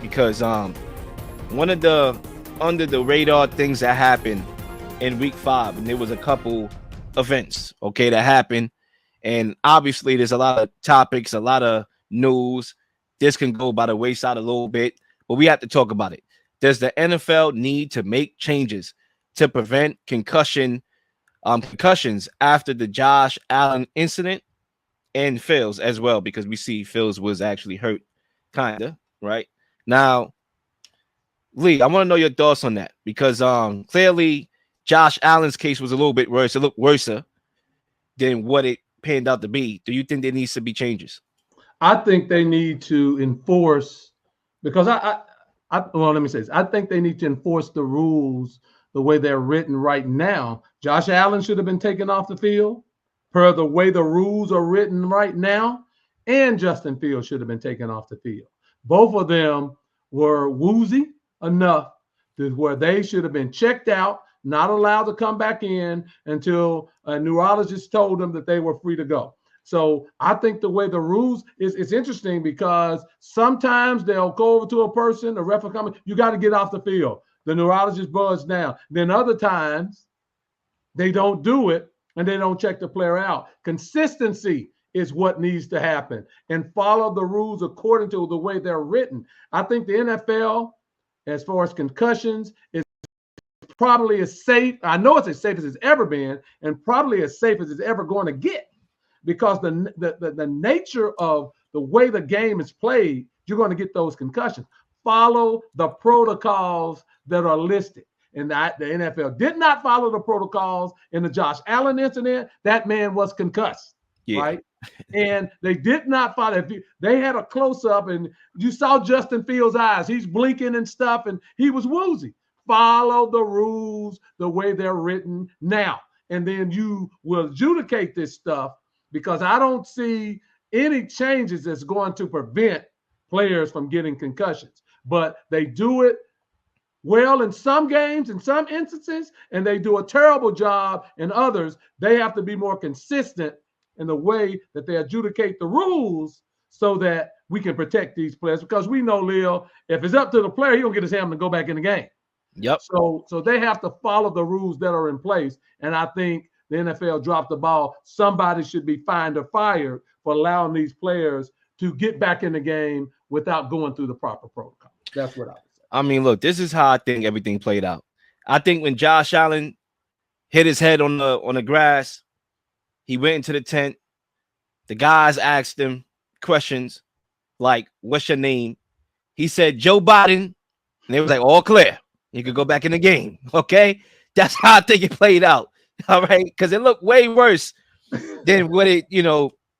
because one of the under the radar things that happened in week 5, and there was a couple events, okay, that happened, and obviously there's a lot of topics, a lot of news. This can go by the wayside a little bit, but we have to talk about it. Does the NFL need to make changes to prevent concussions after the Josh Allen incident and Fields as well? Because we see Fields was actually hurt, kinda, right? Now, Lee, I want to know your thoughts on that because clearly Josh Allen's case was a little bit worse. It looked worse than what it panned out to be. Do you think there needs to be changes? I think they need to enforce because well, let me say this. I think they need to enforce the rules the way they're written right now. Josh Allen should have been taken off the field per the way the rules are written right now, and Justin Fields should have been taken off the field. Both of them were woozy enough to where they should have been checked out, not allowed to come back in until a neurologist told them that they were free to go. So I think the way the rules is, it's interesting because sometimes they'll go over to a person, a ref will come, you got to get off the field. The neurologist buzz down. Then other times they don't do it and they don't check the player out. Consistency is what needs to happen and follow the rules according to the way they're written. I think the NFL, as far as concussions, is probably as safe. I know it's as safe as it's ever been and probably as safe as it's ever going to get. Because the nature of the way the game is played, you're going to get those concussions. Follow the protocols that are listed. And the NFL did not follow the protocols in the Josh Allen incident. That man was concussed, right? And they did not follow. They had a close-up, and you saw Justin Fields' eyes. He's blinking and stuff, and he was woozy. Follow the rules the way they're written now. And then you will adjudicate this stuff because I don't see any changes that's going to prevent players from getting concussions. But they do it well in some games, in some instances, and they do a terrible job in others. They have to be more consistent in the way that they adjudicate the rules so that we can protect these players. Because we know, Leel, if it's up to the player, he'll get his helmet and go back in the game. Yep. So they have to follow the rules that are in place. And I think the NFL dropped the ball. Somebody should be fined or fired for allowing these players to get back in the game without going through the proper protocol. That's what I would say. I mean, look, this is how I think everything played out. I think when Josh Allen hit his head on the grass, he went into the tent. The guys asked him questions like, "What's your name?" He said, "Joe Biden," and they was like, "All clear. You could go back in the game." Okay, that's how I think it played out. All right, because it looked way worse than what it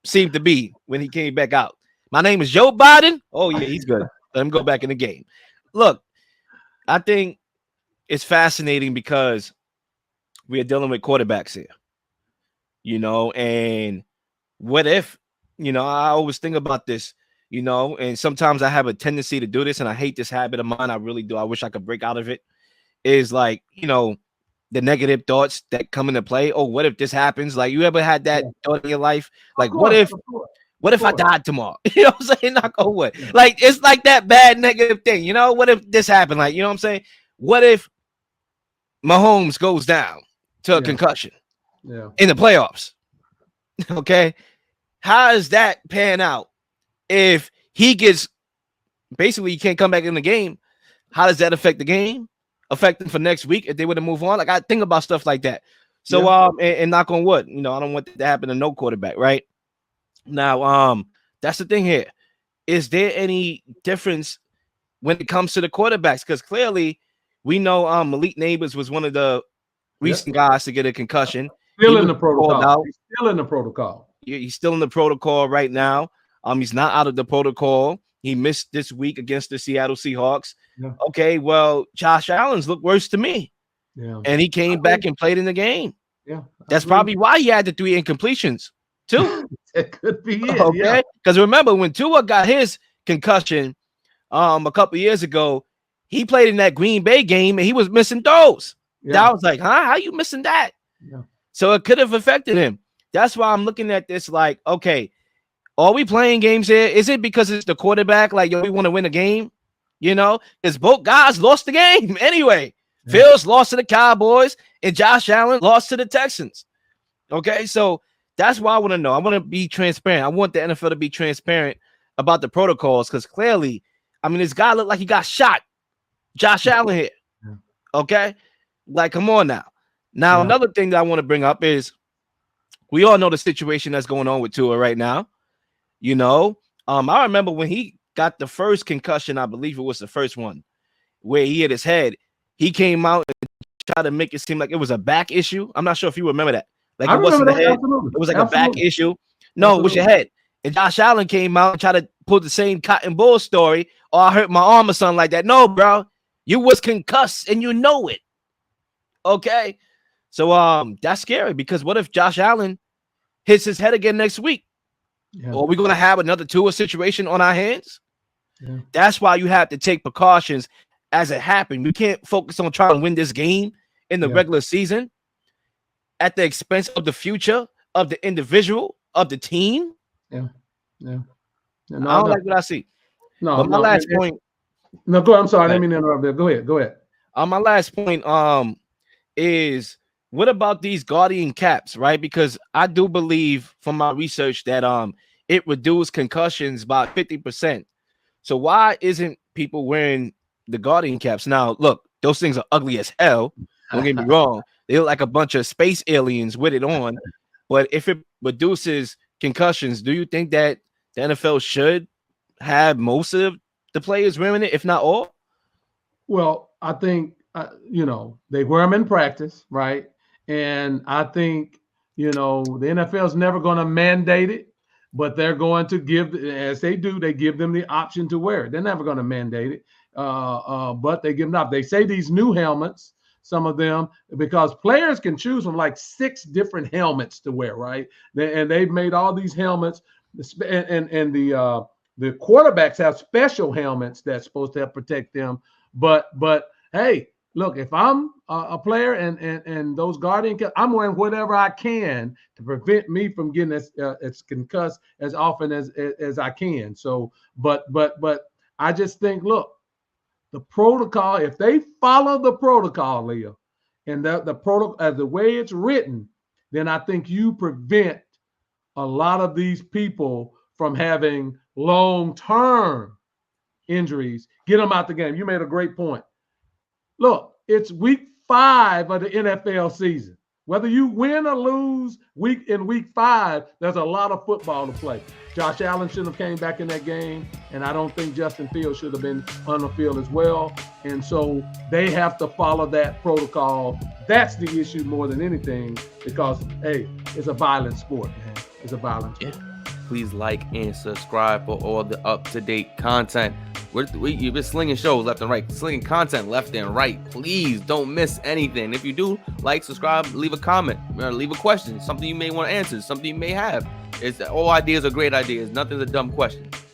seemed to be when he came back out. "My name is Joe Biden." Oh yeah, he's good. Let him go back in the game. Look, I think it's fascinating because we are dealing with quarterbacks here, and what if, I always think about this, and sometimes I have a tendency to do this, and I hate this habit of mine. I really do. I wish I could break out of it. Is like, the negative thoughts that come into play. Oh, what if this happens? Like, you ever had that thought in your life? Like, what if I died tomorrow? You know what I'm saying? Knock on wood. Like, it's like that bad negative thing. What if this happened? Like, you know what I'm saying? What if Mahomes goes down to a concussion in the playoffs? Okay. How does that pan out? If he gets basically he can't come back in the game, how does that affect the game? Affect them for next week if they were to move on? Like, I think about stuff like that. So and knock on wood, I don't want that to happen to no quarterback, right? Now, that's the thing here. Is there any difference when it comes to the quarterbacks? Because clearly we know Malik Neighbors was one of the recent guys to get a concussion. Still in the protocol. He's still in the protocol. He's still in the protocol right now. He's not out of the protocol. He missed this week against the Seattle Seahawks. Yeah. Okay, well, Josh Allen's looked worse to me. Yeah. And he came back and played in the game. Yeah. That's probably why he had the 3 incompletions, too. That could be it. Okay. Because remember, when Tua got his concussion a couple years ago, he played in that Green Bay game and he was missing throws. Yeah. I was like, huh? How you missing that? Yeah. So it could have affected him. That's why I'm looking at this like, okay, are we playing games here? Is it because it's the quarterback? Like, we want to win a game? You know, because both guys lost the game anyway. Yeah. Fields lost to the Cowboys, and Josh Allen lost to the Texans. Okay, so that's why I want to know. I want to be transparent. I want the NFL to be transparent about the protocols, because clearly, I mean, this guy looked like he got shot. Josh Allen here. Yeah. Okay, like, come on now. Now, another thing that I want to bring up is we all know the situation that's going on with Tua right now. You know, I remember when he got the first concussion, I believe it was the first one, where he hit his head. He came out and tried to make it seem like it was a back issue. I'm not sure if you remember that. Like, it wasn't the head. Absolutely. It was like a back issue. No, it was your head. And Josh Allen came out and tried to pull the same Cotton Bull story. Oh, I hurt my arm or something like that. No, bro. You was concussed and you know it. Okay. So that's scary, because what if Josh Allen hits his head again next week? Yeah. Are we going to have another Tua situation on our hands? Yeah. That's why you have to take precautions as it happened. We can't focus on trying to win this game in the regular season at the expense of the future of the individual, of the team. Yeah. No, I don't like what I see. No, but my last point. No, go ahead. I'm sorry. I didn't mean to interrupt there. Go ahead. Go ahead. My last point is, what about these Guardian caps, right? Because I do believe from my research that it reduced concussions by 50%. So why isn't people wearing the Guardian caps? Now, look, those things are ugly as hell. Don't get me wrong. They look like a bunch of space aliens with it on. But if it reduces concussions, do you think that the NFL should have most of the players wearing it, if not all? Well, I think, they wear them in practice, right? And I think, the NFL is never going to mandate it, but they're going to give, as they do, they give them the option to wear it. They're never going to mandate it, but they give them up. They say these new helmets, some of them, because players can choose from like 6 different helmets to wear, right? And they've made all these helmets, and the quarterbacks have special helmets that's supposed to help protect them. But hey, look, if I'm a player and those Guardian caps, I'm wearing whatever I can to prevent me from getting as concussed as often as I can. So, but I just think, look, the protocol, if they follow the protocol, Leah, and the protocol as the way it's written, then I think you prevent a lot of these people from having long-term injuries. Get them out the game. You made a great point. Look, it's week 5 of the NFL season. Whether you win or lose in week 5, there's a lot of football to play. Josh Allen shouldn't have came back in that game, and I don't think Justin Fields should have been on the field as well. And so they have to follow that protocol. That's the issue more than anything, because, hey, it's a violent sport, man. It's a violent sport. Yeah. Please like and subscribe for all the up-to-date content. You've been slinging shows left and right, slinging content left and right. Please don't miss anything. If you do, like, subscribe, leave a comment, or leave a question, something you may want to answer, something you may have. All ideas are great ideas. Nothing's a dumb question.